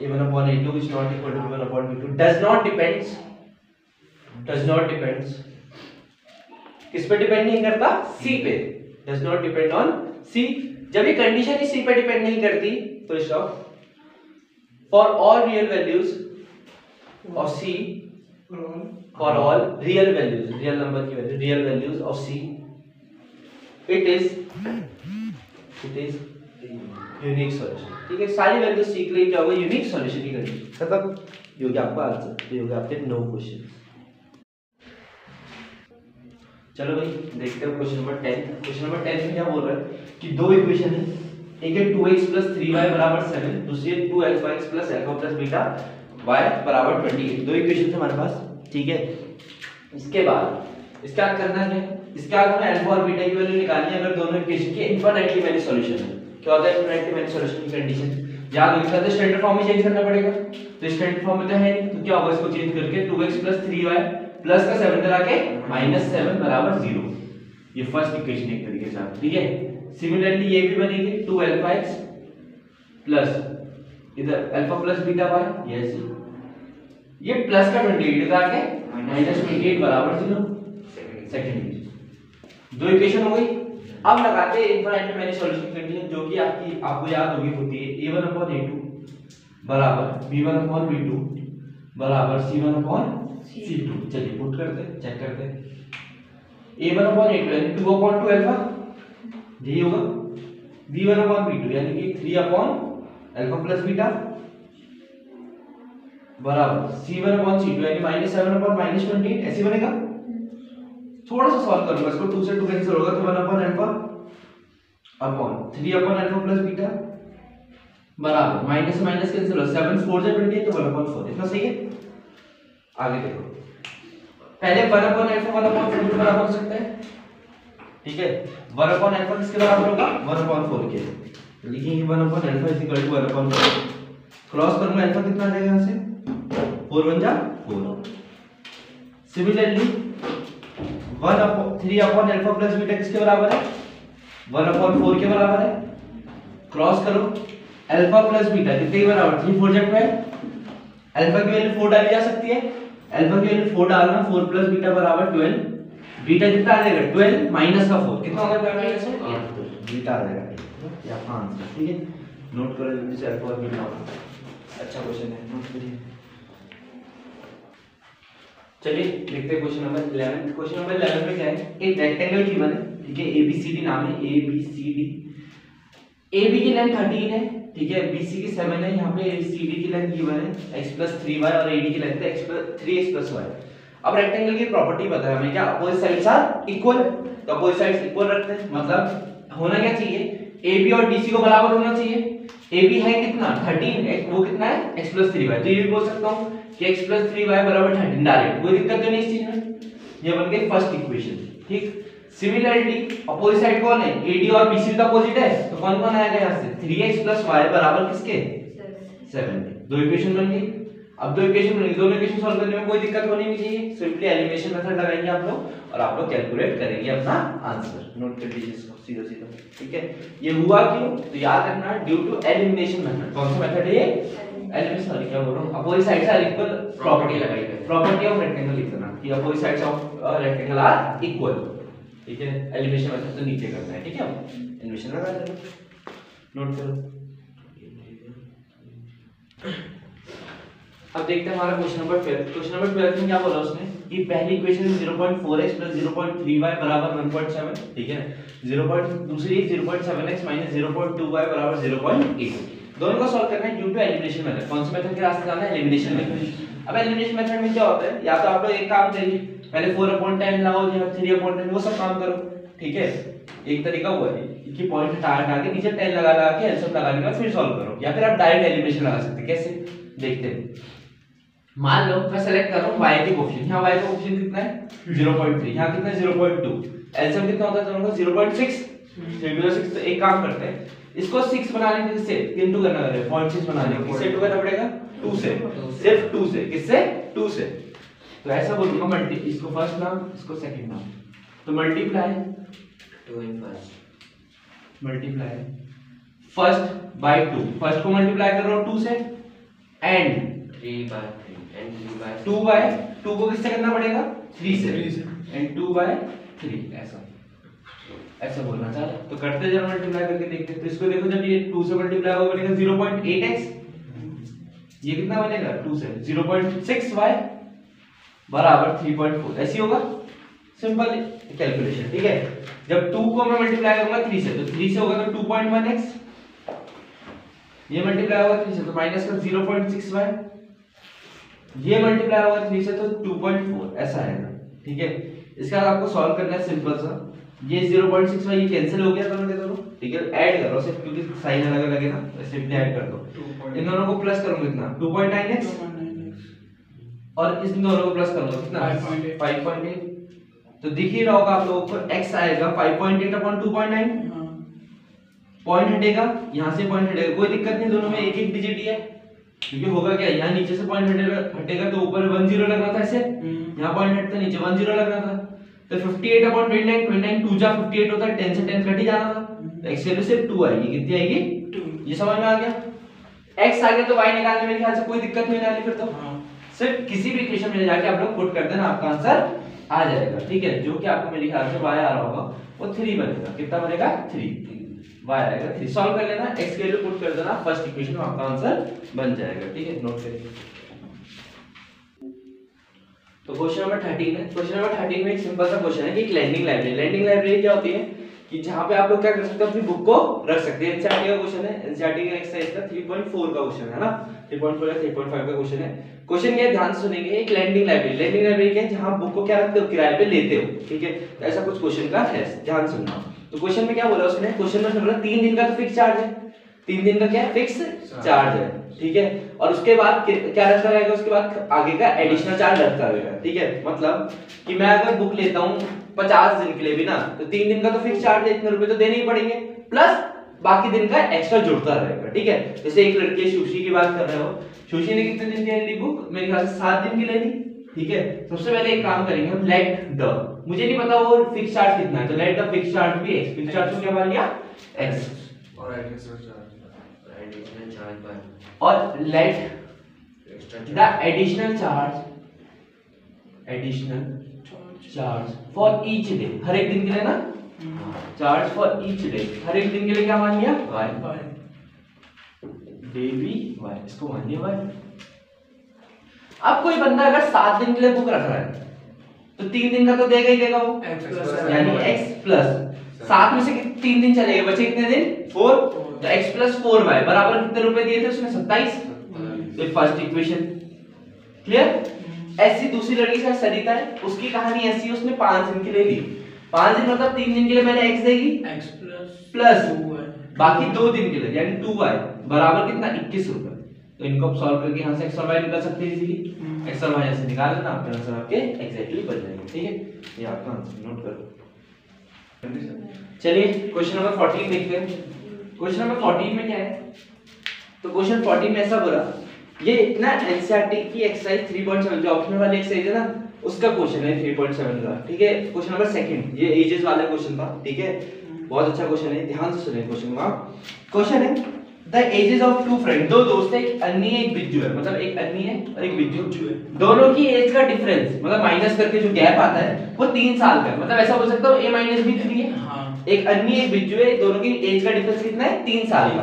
a1/a2 is not equal to b1/b2, does not depends किस पे डिपेंड नहीं करता? सी पे। does not depend on C। जब ये कंडीशन ही सी पे डिपेंड नहीं करती तो stop. For all real values of C, for all real values, real number की value, real values of C, it is unique solution. ठीक है, सारी वैल्यू सीख ली, क्या होगा? यूनिक सॉल्यूशन की कंडीशन खत्म। ये हो गया आपका आंसर, ये हो गया आपके 9 क्वेश्चन। चलो भाई देखते हैं क्वेश्चन नंबर 10। क्वेश्चन नंबर 10 में क्या बोल रहा है कि दो इक्वेशन है, एक है 2x + 3y = 7, दूसरी है 2α(x + α + β y = 28। दो इक्वेशन हमारे पास, ठीक है। इसके बाद इसका करना क्या है? इसके बाद हमें अल्फा और बीटा की वैल्यू निकालनी है अगर दोनों इक्वेशन के इनफिनिटली मैनी सॉल्यूशन है। क्या होता है इनफिनिटली मैनी सॉल्यूशन की कंडीशन? याद हो गया, तो स्टैंडर्ड फॉर्म में चेंज करना पड़ेगा, तो स्टैंडर्ड फॉर्म में तो है नहीं, तो क्या होगा? इसको चेंज करके 2x + 3y प्लस का 7 करा के -7 = 0। ये फर्स्ट इक्वेशन एक तरीके से, ठीक है। सिमिलरली ये भी बनेगी 2α(x) प्लस इधर α + βy, यस, ये प्लस का 28 करा के -28 = 0। सेकंड इक्वेशन, दो इक्वेशन हो गई। अब लगाते हैं इनफिनिटली मैनी सॉल्यूशन कंडीशन, जो कि आपको याद होगी होती है a1/a2 = b1/b2 = c1/c2। चलिए पुट करते हैं, चेक करते हैं। a1/a2 यानी 2/2 अल्फा, यही होगा। b1/b2 यानी कि 3/α + बीटा बराबर c1/c2 यानी -7/28। ऐसे बनेगा। थोड़ा सा सॉल्व करूंगा इसको, 2 से 2 कैंसिल होगा तो 1/α अपॉन 3/α + बीटा बराबर माइनस से माइनस कैंसिल हो, 7 4 से 28 तो 1/4। इतना सही है। आगे देखो, पहले 1/α 1/4 के बराबर हो सकता है, ठीक है। 1/α किसके बराबर होगा? 1/4 के। तो लिखेंगे 1/α = 1/4। क्रॉस करूंगा, अल्फा कितना आ जाएगा यहां से? 4 × 4। सिमिलरली 3/α + बीटा किसके बराबर है? 1/4 के बराबर है। क्रॉस करो, अल्फा प्लस बीटा कितने के बराबर? 3 4 12। अल्फा की वैल्यू 4 डाली जा सकती है, अल्फा की वैल्यू 4 डालना, 4 + बीटा = 12। बीटा कितना आ जाएगा? 12 माइनस का 4 कितना होगा? 12 से बीटा आ जाएगा। या आंसर, ठीक है। नोट करो जल्दी से, अल्फा और बीटा। अच्छा क्वेश्चन है, नोट करिए। चलिए देखते हैं क्वेश्चन नंबर 11। क्वेश्चन नंबर 11 में क्या है? एक रेक्टेंगल गिवन है, ठीक है। ABCD नाम है, ABCD। AB की लेंथ 13 है, ठीक है। BC की 7 है, यहाँ पे CD की लेंथ गिवन है x + 3y और AD की लेंथ है 3x + y। अब रेक्टेंगल की प्रॉपर्टी पता है हमें, क्या अपोजिट साइड्स आर इक्वल, तो अपोजिट साइड्स इक्वल रखते हैं। मतलब होना क्या चाहिए? AB और DC को बराबर होना चाहिए। AB है कितना? 13, वो कितना है? x + 3y। तो ये भी बोल सकता हूँ कि x + 3y = 13 डायरेक्ट, कोई दिक्कत तो नहीं इस चीज में। ये बन गई फर्स्ट इक्वेशन, ठीक। सिमिलरली अपोजिट साइड कौन है? AD और BC का अपोजिट है, तो कौन कौन आएगा यहां से? 3x + y = किसके? 7। दो इक्वेशन बन गई। अब दो इक्वेशन बन गई, दोनों इक्वेशन सॉल्व करने में कोई दिक्कत होनी नहीं चाहिए। सिंपली एलिमिनेशन मेथड लगाएंगे आप लोग और आप लोग कैलकुलेट करेंगे अपना आंसर। नोट कर लीजिए इसको सीधा सीधा, ठीक है। ये हुआ क्यों? तो याद रखना, ड्यू टू एलिमिनेशन मेथड। कौन सा मेथड है ये? एलिमेंट सॉरी क्या बोल रहा हूँ, opposite sides are equal property लगाई है, प्रॉपर्टी ऑफ रेक्टेंगल लिख देना कि opposite sides of rectangle are equal, ठीक है। एलिवेशन मतलब तो नीचे करना है, ठीक है। एलिवेशन लगा दो, नोट करो। अब देखते हैं हमारा क्वेश्चन नंबर 12। क्वेश्चन नंबर 12 में क्या बोला उसने कि पहली इक्वेशन 0.4x + 0.3y = 1.7, ठीक है। दूसरी 0.7x - 0.2y = 0.8। दोनों को सॉल्व करना है ड्यू टू एलिमिनेशन मेथड। कौन से मेथड के रास्ते जाना है? Elimination method. अब एलिमिनेशन मेथड में क्या होता है, या तो आप लोग एक काम करिए, पहले 4/10 लगाओ या 3/10, वो सब काम करो, ठीक है। एक तरीका हुआ है कि पॉइंट हटा के नीचे 10 लगा के एलसीएम लगाने के बाद फिर सॉल्व करो, या फिर आप डायरेक्ट एलिमिनेशन लगा सकते हैं। कैसे देखते हैं। मान लो मैं सेलेक्ट कर रहा हूं y के कोएफिशिएंट, यहां y का कोएफिशिएंट कितना है 0.3, यहां कितना है 0.2, एलसीएम कितना होता है दोनों का 0.6, 3/6। तो एक काम करते हैं, इसको 6 बनाने के से इनटू करना है, 0.6 बनाने के किससे इनटू करना पड़ेगा 2 से, सिर्फ 2 से, किससे 2 से। तो ऐसा बोलूंगा मल्टी, इसको फर्स्ट नाम इसको सेकंड नाम, तो multiply 2 in first, multiply first by 2, first को मल्टीप्लाई कर रहा हूं 2 से, एंड 3/3 एंड 3/2 2 बाय 2 को किससे करना पड़ेगा 3 से, एंड 2 बाय 3, ऐसा बोलना चाह रहा। तो करते जरा मल्टीप्लाई करके देखते हैं। तो इसको देखो, जब ये 2 से मल्टीप्लाई होगा बनेगा 0.8x, ये कितना बनेगा 2 से 0.6y बराबर 3.4, ऐसी होगा सिंपल कैलकुलेशन, ठीक है। जब 2 को मैं मल्टीप्लाई करूंगा 3 से, तो 3 से होगा तो 2.1x, ये मल्टीप्लाई होगा 3 से तो माइनस का 0.6y, ये मल्टीप्लाई होगा 3 से तो 2.4, ऐसा आएगा, ठीक है। इसके बाद आपको सॉल्व करना है सिंपल सा, ये 0.6y ये कैंसिल हो गया दोनों के दोनों, ठीक है। ऐड करो सिर्फ, क्योंकि साइन अलग अलग है ना, तो सिंपली ऐड कर दो। इन दोनों को प्लस करूंगा कितना 2.9x, और इस दोनों को प्लस करूंगा कितना 5.8। तो दिख ही रहा होगा आप लोगों को, x आएगा 5.8/2.9, पॉइंट हटेगा यहां से, पॉइंट हटेगा, कोई दिक्कत नहीं, दोनों में एक एक डिजिट ही है, क्योंकि होगा क्या, यहाँ नीचे से पॉइंट हटेगा तो ऊपर 10 लगना था ऐसे, यहाँ पॉइंट हटता नीचे 10 लगना था। तो 58/29, 29 2 जा 58 होता है, 10 से 10 कट ही जाना था, तो x वैल्यू सिर्फ 2 आएगी, कितनी आएगी 2। ये समझ में आ गया। x आ गया तो y निकालने में मेरे ख्याल से कोई दिक्कत नहीं आनी, फिर तो सिर्फ किसी भी इक्वेशन में जाके आप लोग पुट कर देना, आपका आंसर आ जाएगा, ठीक है। जो कि आपको मेरे ख्याल से y आ रहा होगा वो 3 बनेगा, कितना बनेगा 3, y आएगा 3। सॉल्व कर लेना, x के वैल्यू पुट कर देना, फर्स्ट इक्वेशन में आपका आंसर बन जाएगा, ठीक है। नोट करिए। तो क्वेश्चन नंबर 13 है। क्वेश्चन नंबर 13 में एक सिंपल सा क्वेश्चन है कि एक लैंडिंग लाइब्रेरी, लैंडिंग लाइब्रेरी क्या होती है कि जहां पे आप लोग क्या कर सकते हो, अपनी बुक को रख सकते हैं। एनसीईआरटी का क्वेश्चन है, एनसीईआरटी का एक्सरसाइज का 3.4 का क्वेश्चन है ना, 3.4 या 3.5 का क्वेश्चन है। क्वेश्चन क्या है, ध्यान से सुनेंगे। एक लैंडिंग लाइब्रेरी, लैंडिंग लाइब्रेरी क्या है, जहां बुक को क्या रखते हो, किराए पे लेते हो, ठीक है। तो ऐसा कुछ क्वेश्चन का है, ध्यान सुनना। तो क्वेश्चन में क्या बोला उसने, क्वेश्चन में बोला 3 दिन का तो फिक्स चार्ज है, 3 दिन का क्या है फिक्स चार्ज है, ठीक है। और उसके बाद क्या रहता रहेगा, उसके बाद आगे का एडिशनल चार्ज लगता रहेगा, ठीक है। मतलब कि मैं अगर बुक लेता हूं 50 दिन के लिए भी ना, तो 3 दिन का तो फिक्स चार्ज है, इतने रुपए तो देने ही पड़ेंगे, प्लस बाकी दिन का एक्स्ट्रा जुड़ता रहेगा, ठीक है। जैसे एक लड़की सुशी की बात कर रहे हो, सुशी ने कितने दिन की ली बुक, मेरे ख्याल से 7 दिन की ले ली, ठीक है। सबसे पहले एक काम करेंगे हम, लेट द, मुझे नहीं पता वो फिक्स चार्ज कितना है, तो लेट द फिक्स चार्ज भी x, फिक्स चार्ज को क्या मान लिया x, और एडिशनल चार्ज बाय, और let the additional charge for each day, हर एक दिन के लिए ना, चार्ज फॉर ईच डे, हर एक दिन के लिए क्या मान लिया y, डे भी y, इसको मान लिया y। अब कोई बंदा अगर 7 दिन के लिए बुक रख रहा है तो 3 दिन का तो देगा ही देगा वो, यानी x प्लस 7 में से 3 दिन चलेगा, बचे कितने दिन 4, तो x प्लस 4y बराबर कितने रुपए दिए थे उसने 27। तो फर्स्ट इक्वेशन क्लियर। ऐसी दूसरी लड़की से सरिता है, उसकी कहानी ऐसी है, उसने 5 दिन के लिए ली, 5 दिन मतलब 3 दिन के लिए मैंने x देगी, x प्लस 2y, बाकी 2 दिन के लिए यानी 2y बराबर कितना 21 रुपए। तो इनको सॉल्व करके यहां से x और y निकाल सकते हैं इजीली, x और y ऐसे निकाल लेना, आपका आंसर आपके एग्जैक्टली बन जाएंगे, ठीक है। ये आपका आंसर नोट करो। चलिए क्वेश्चन नंबर 14 देखते हैं। क्वेश्चन नंबर 14 में क्या है, तो क्वेश्चन 14 में ऐसा बोला, ये ना एनसीईआरटी की एक्सरसाइज 3.7 जो ऑप्शनल वाली एक्सरसाइज है ना, उसका क्वेश्चन है 3.7 का, ठीक है। क्वेश्चन नंबर 2, ये एजेस वाला क्वेश्चन था, ठीक है। बहुत अच्छा क्वेश्चन है, ध्यान से सुनिए क्वेश्चन को आप। क्वेश्चन है the ages of two friend, दो दोस्त है, एक अन्नी है एक बिज्जू है, मतलब एक अन्नी है और एक बिज्जू है, दोनों की एज का डिफरेंस मतलब माइनस करके जो गैप आता है वो 3 साल का है। मतलब ऐसा बोल सकता हूँ a माइनस b 3 है। हाँ। एक अन्नी एक बिज्जू है, दोनों की एज का डिफरेंस कितना है 3 साल का।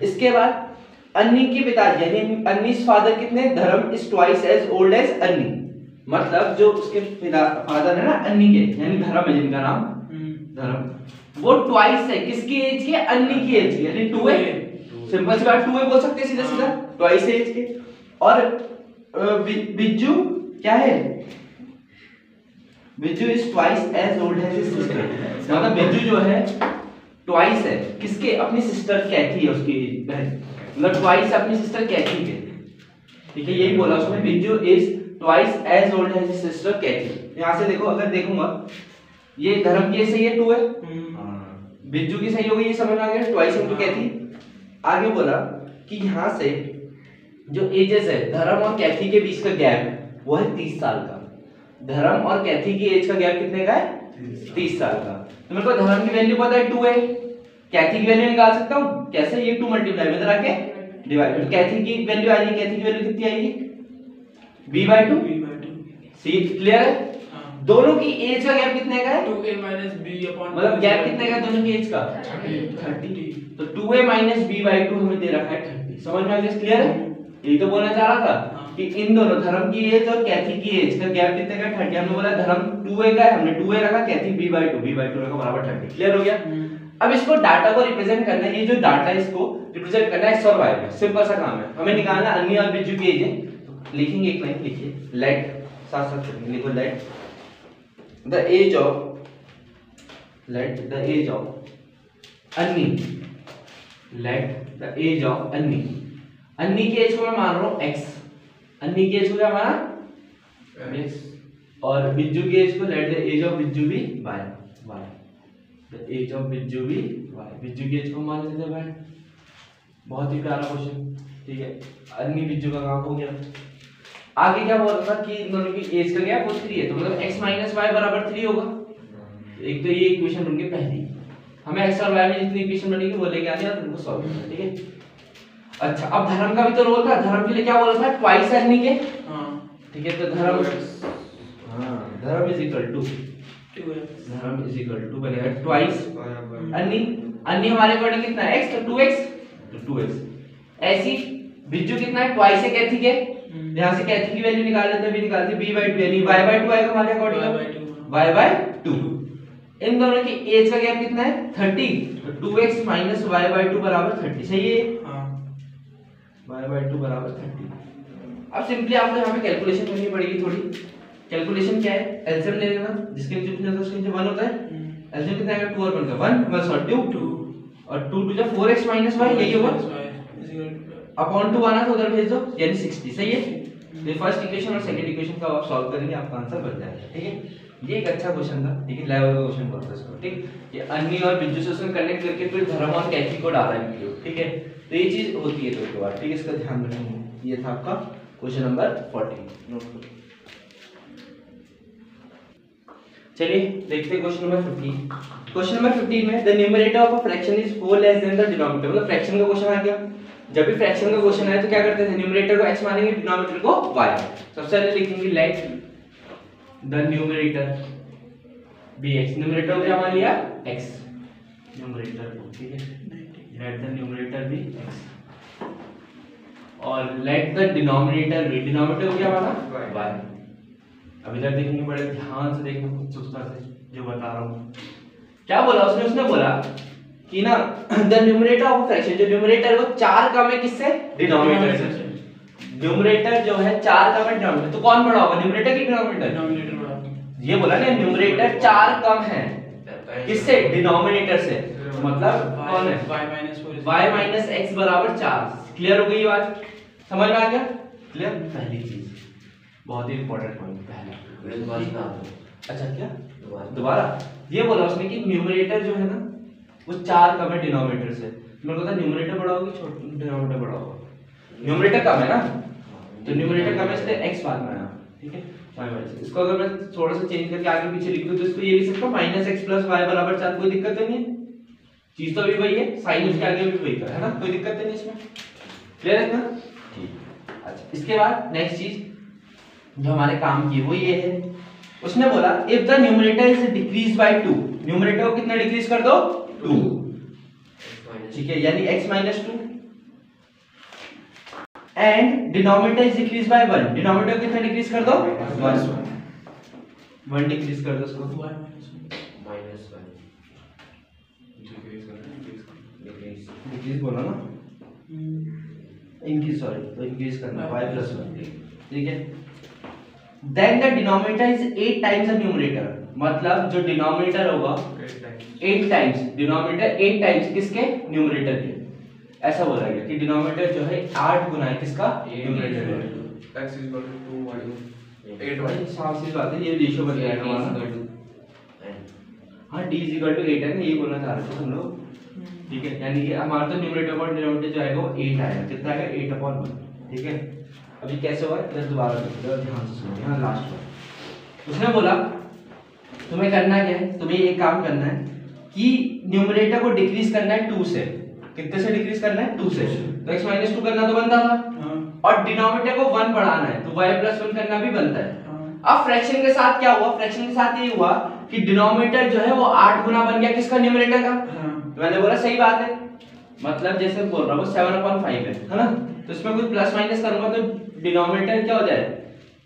इसके बाद अन्नी के पिताजी यानी अन्नी's फादर कितने, Dharam is twice as old as Anni, मतलब जो उसके फादर है ना अन्नी के यानी धर्म है जिनका नाम धर्म, वो ट्वाइस है किसकी एज के, अन्नी की एज के, यानी 2 है। सिंपल सी बात 2 है बोल सकते हैं सीधा सीधा, ट्वाइस एज के। और बिज्जू क्या है, Biju is twice as old as his sister, मतलब बिज्जू जो है ट्वाइस है किसके, अपनी सिस्टर कैथी है उसकी बहन, मतलब ट्वाइस अपनी सिस्टर कैथी के, ठीक है यही बोला उसमें, Biju is twice as old as his sister Kathy. यहां से देखो अगर देखूंगा ये धर्म की सही है 2 है, बिज्जू की सही हो गई, ये समझ में आ गया ट्वाइस इनटू कैथी। आगे बोला कि यहां से जो एजेस है धर्म और कैथी के बीच का गैप वो है 30 साल का, धर्म और कैथी की एज का गैप कितने का है 30 साल का। तो मेरे को धर्म की वैल्यू पता है 2 है, कैथी की वैल्यू निकाल सकता हूं कैसे, ये 2 मल्टीप्लाई में इधर आके डिवाइड, तो कैथी की वैल्यू आ जाएगी, कैथी की वैल्यू कितनी आएगी b/2, सी क्लियर है। दोनों की एज का गैप कितने का है 2a b अपॉन, मतलब गैप कितने का है दोनों की एज का 30, तो 2a b/2 हमें दे रखा है 30, समझ में आ गया, क्लियर है। यही तो बोलना चाह रहा था कि इन दोनों धर्म की एज और कैथी की एज का गैप कितने का 30, हमने बोला धर्म 2a का है, हमने 2a रखा, कैथी b/2 रखा बराबर 30, क्लियर हो गया। अब इसको डाटा को रिप्रेजेंट करना है, ये जो डाटा है इसको रिप्रेजेंट करना है x और y में, सिंपल सा काम है, हमें निकालना अन्नी और बिज्जू की एज है। तो लिखेंगे एक लाइन लिखिए, लेट साथ साथ लिखो, let the age of, let the age of Anni, let the age of Anni, Anni की एज को मैं मान रहा हूं x, अन्नी की एज को क्या माना x, और बिज्जू की एज को लेट द एज ऑफ बिज्जू भी y, द एज ऑफ बिज्जू भी y, बिज्जू की एज को मान लेते हैं भाई, बहुत ही प्यारा क्वेश्चन, ठीक है। अन्नी बिज्जू का काम हो गया। आगे क्या बोल रहा था कि इन दोनों की एज का गैप 3 है, तो मतलब x - y बराबर 3 होगा। एक तो ये इक्वेशन बन गई पहली, हमें x और y में जितनी इक्वेशन बनेगी वो लेके आनी है और उनको सॉल्व करना है, ठीक है। अच्छा अब धर्म का भी तो रोल था, धर्म के लिए क्या बोला था ट्वाइस अन्नी के, हां ठीक है, तो धर्म हां धर्म इज इक्वल टू 2x, धर्म इज इक्वल टू बनेगा ट्वाइस अन्नी, अन्नी हमारे अकॉर्डिंग कितना है x, तो 2x, तो 2x। ऐसी बिज्जू कितना है ट्वाइस है कैथी के, यहां से कैथी की वैल्यू निकाल लेते हैं, भी निकालते b/2 यानी y/2 आएगा हमारे अकॉर्डिंग, y/2। इन दोनों की एज का गैप कितना है 30, तो 2x - y/2 बराबर 30, सही है हां, y/2 बराबर 30। अब सिंपली आपको यहां पे कैलकुलेशन करनी पड़ेगी थोड़ी, कैलकुलेशन क्या है, एलसीएम ले लेना, जिसके नीचे कितना होता है उसके नीचे 1 होता है, एलसीएम कितना आएगा 2 और 1 का 1 सॉरी 2 और 2 2 जा 4x - y, यही होगा अपॉन 2 आना तो उधर भेज दो यानी 60, सही है। ये फर्स्ट इक्वेशन और सेकंड इक्वेशन का आप सॉल्व करेंगे आपका आंसर बन जाएगा, ठीक है। ये एक अच्छा क्वेश्चन था, ठीक है, लेवल का क्वेश्चन बोलते हैं इसको, ठीक। ये अन्नी और बिज्जू से उसने कनेक्ट करके फिर धर्म और कैथी को डाला है वीडियो, ठीक है। तो ये चीज होती है तो बार, ठीक है, इसका ध्यान रखेंगे। ये था आपका क्वेश्चन नंबर 40, नोट करो। चलिए देखते हैं क्वेश्चन नंबर 15। क्वेश्चन नंबर 15 में the numerator of a fraction is 4 less than the denominator, मतलब फ्रैक्शन का क्वेश्चन आ गया। जब भी फ्रैक्शन का क्वेश्चन आए तो क्या करते थे, न्यूमरेटर को x मानेंगे, डिनोमिनेटर को y। सबसे पहले लिखेंगे let the numerator be x, numerator को क्या मान लिया x, न्यूमरेटर को, ठीक है, let the numerator be x, और let the denominator be, denominator को क्या माना y। अब इधर देखेंगे, बड़े ध्यान से देखना, उत्सुकता से जो बता रहा हूँ। क्या बोला उसने, उसने बोला कि ना द न्यूमरेटर ऑफ फ्रैक्शन, जो न्यूमरेटर वो 4 कम है किससे, डिनोमिनेटर से। न्यूमरेटर जो है 4 कम है डिनोमिनेटर, तो कौन बड़ा होगा, न्यूमरेटर की डिनोमिनेटर, डिनोमिनेटर बड़ा। ये बोला ना न्यूमरेटर 4 कम है किससे, डिनोमिनेटर से, मतलब कौन है y - x बराबर 4। क्लियर हो गई बात, समझ में आ गया, क्लियर। पहली चीज बहुत ही इंपॉर्टेंट पॉइंट, पहला अच्छा क्या दोबारा, ये बोला उसने कि न्यूमरेटर जो है ना वो 4 कम है डिनोमिनेटर से। मेरे को था न्यूमरेटर बड़ा होगा छोटा डिनोमिनेटर बड़ा होगा, न्यूमरेटर कम है ना, तो न्यूमरेटर कम है इसलिए x बाद में आया, ठीक है। इसको अगर मैं थोड़ा सा चेंज करके आगे पीछे लिख दूं तो इसको ये लिख सकता हूं -x + y = 4, कोई दिक्कत तो नहीं है, चीज तो भी वही है, साइन उसके आगे भी वही है ना, कोई दिक्कत नहीं इसमें, क्लियर है ना? ठीक। अच्छा इसके बाद नेक्स्ट चीज जो हमारे काम की वो ये है, उसने बोला if the numerator is decrease by 2, numerator को कितना डिक्रीज कर दो 2, ठीक है, यानी x - 2 and denominator is decrease by 1, denominator कितना डिक्रीज कर दो 1 डिक्रीज कर दो उसको डिक्रीज बोला ना, इंक्रीज सॉरी, तो इंक्रीज करना y + 1, ठीक है। Then the denominator is 8 times the numerator, मतलब जो डिनोमिनेटर होगा 8 टाइम्स, डिनोमिनेटर 8 टाइम्स किसके न्यूमरेटर के, ऐसा बोला गया कि डिनोमिनेटर जो है 8 गुना है किसका न्यूमरेटर का। x = 2y 8y साफ सी बात है, ये रेशियो बन जाएगा हमारा। हाँ d = 8 है ना, ये बोलना चाह रहे थे हम लोग, ठीक है, यानी कि हमारा तो न्यूमरेटर और डिनोमिनेटर जो आएगा वो 8 आएगा, कितना आएगा 8/1, ठीक है। अभी कैसे हुआ इधर दोबारा देखो, ध्यान से सुनो, यहाँ लास्ट में उसने बोला तुम्हें करना क्या है, तुम्हें ये काम करना है कि न्यूमरेटर को डिक्रीज करना है 2 से, कितने से डिक्रीज करना है 2 से, तो x - 2 करना तो बनता था, और डिनोमिनेटर को 1 बढ़ाना है तो y + 1 करना भी बनता है। अब फ्रैक्शन के साथ क्या हुआ, फ्रैक्शन के साथ ये हुआ कि डिनोमिनेटर जो है वो 8 गुना बन गया किसका न्यूमरेटर का, तो मैंने बोला सही बात है, मतलब जैसे बोल रहा हूँ 7/5 है ना, तो इसमें कुछ प्लस माइनस करूंगा तो डिनोमिनेटर क्या हो जाए,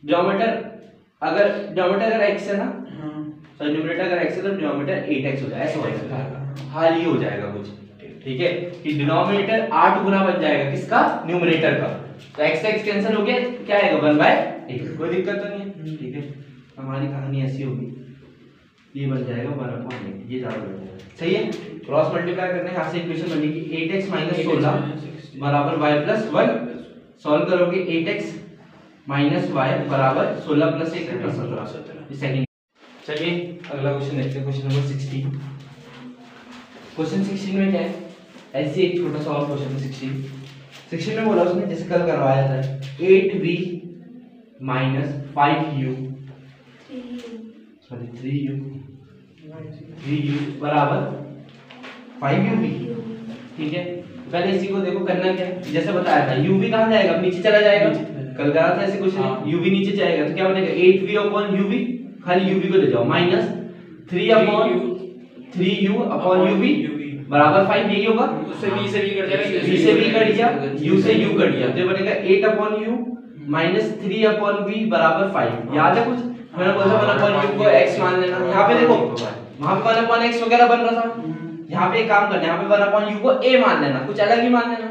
डिनोमिनेटर अगर x है ना, सॉरी न्यूमरेटर अगर x है तो डिनोमिनेटर 8x हो जाएगा, ऐसा हो जाएगा, हाल ही हो जाएगा कुछ, ठीक है, कि डिनोमिनेटर 8 गुना बन जाएगा किसका न्यूमरेटर का, तो x कैंसिल हो गया, क्या आएगा 1/8, कोई दिक्कत तो नहीं है, ठीक है। हमारी कहानी ऐसी होगी, ये बन जाएगा 1/8, ये ज्यादा बन जाएगा, सही है। क्रॉस मल्टीप्लाई करने यहाँ से इक्वेशन बनेगी 8x - 16 बराबर y + 1, सॉल्व करोगे 8x - y बराबर 16 + 1 कितना 17, ये सेकंड। चलिए अगला क्वेश्चन देखते हैं, क्वेश्चन नंबर 16। क्वेश्चन 16 में क्या है, ऐसे एक छोटा सा और क्वेश्चन है 16 में बोला उसने जैसे कल करवाया था 8v - 5u सॉरी 3u बराबर 5uv, ठीक है। पहले इसी को देखो करना क्या है, जैसे बताया था uv कहां जाएगा, नीचे चला जाएगा, कल करा था ऐसे क्वेश्चन, uv नीचे जाएगा तो क्या बनेगा 8v/uv, खाली uv को ले जाओ, माइनस 3/3u/uv बराबर 5, यही होगा, उससे v से v कट जाएगा, v से v कट गया, u से u कट गया, तो ये बनेगा 8/u माइनस 3/v बराबर 5। याद है कुछ, मैंने बोला 1/u को x मान लेना, यहाँ पे देखो वहां पे 1/x वगैरह बन रहा था, यहाँ पे एक काम करना है, यहाँ पे 1/u को a मान लेना, कुछ अलग ही मान लेना,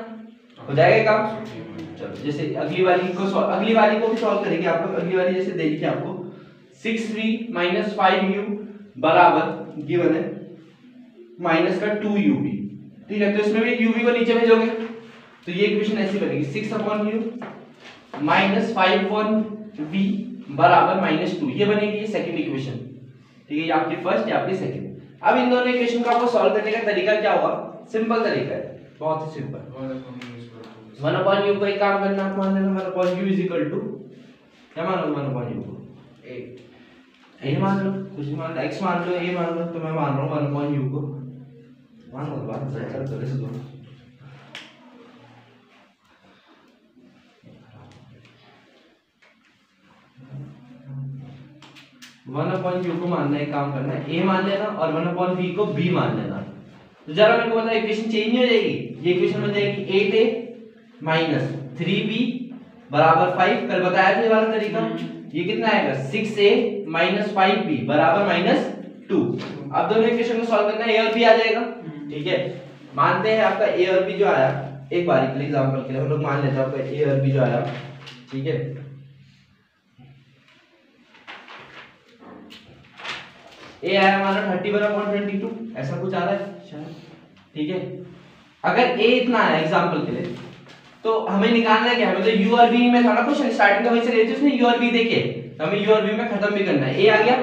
हो जाएगा काम। चलो जैसे अगली वाली को भी सॉल्व करेंगे, आपको अगली वाली जैसे देगी कि आपको 6v - 5u बराबर गिवन है माइनस का 2uv, ठीक है, तो इसमें भी uv को नीचे भेजोगे तो ये इक्वेशन ऐसी बनेगी 6/u - 5/v बराबर -2, ये बनेगी ये सेकंड इक्वेशन, ठीक है, ये आपकी फर्स्ट, ये आपकी सेकंड। अब इन दोनों इक्वेशन को आपको सॉल्व करने का तरीका क्या होगा, सिंपल तरीका है, बहुत ही सिंपल। 1/u को एक काम करना, आप मान लेना 1/u क्या मानो 1/u को a मान लो, कुछ मान लो, x मान लो, a मान लो, तो मैं मान रहा हूँ 1/u को मान लो, बात चल चल से दो 1/u को मानना है, काम करना है, a मान लेना और 1/v को b मान लेना। तो जरा मेरे को पता है इक्वेशन चेंज नहीं हो जाएगी, ये इक्वेशन बन जाएगी 8a - 3b बराबर 5, कल बताया था ये वाला तरीका, ये कितना आएगा 6a - 5b बराबर -2। अब दोनों इक्वेशन को सॉल्व करना है, a और b आ जाएगा, ठीक है। मानते हैं आपका a और b जो आया, एक बार के लिए एग्जांपल के लिए हम लोग मान लेते हैं आपका a और b जो आया, ठीक है, a आया हमारा 31/22, ऐसा कुछ आ रहा है शायद, ठीक है। अगर a इतना आया एग्जांपल के लिए तो हमें निकालना है क्या, हमें तो u और v में था ना क्वेश्चन, स्टार्टिंग में वैसे रही थी उसने u और v देखे, तो हमें u और v में खत्म भी करना है। a आ गया,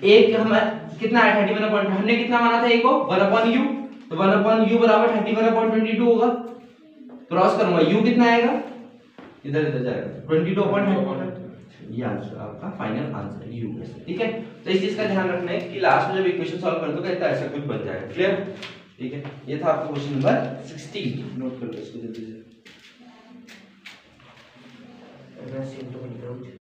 एक हमारा कितना है 31, हमने कितना माना था a को 1/u, तो 1/u बराबर 31/22 होगा, क्रॉस करूंगा u कितना आएगा, इधर इधर जाएगा 22/22, ये आंसर आपका फाइनल आंसर u, ठीक है। तो इस चीज का ध्यान रखना है कि लास्ट में जब इक्वेशन सॉल्व कर दोगे तो ऐसा कुछ बन जाएगा, क्लियर। ठीक है, ये था आपका क्वेश्चन नंबर 16, नोट कर लो इसको जल्दी से। Address into include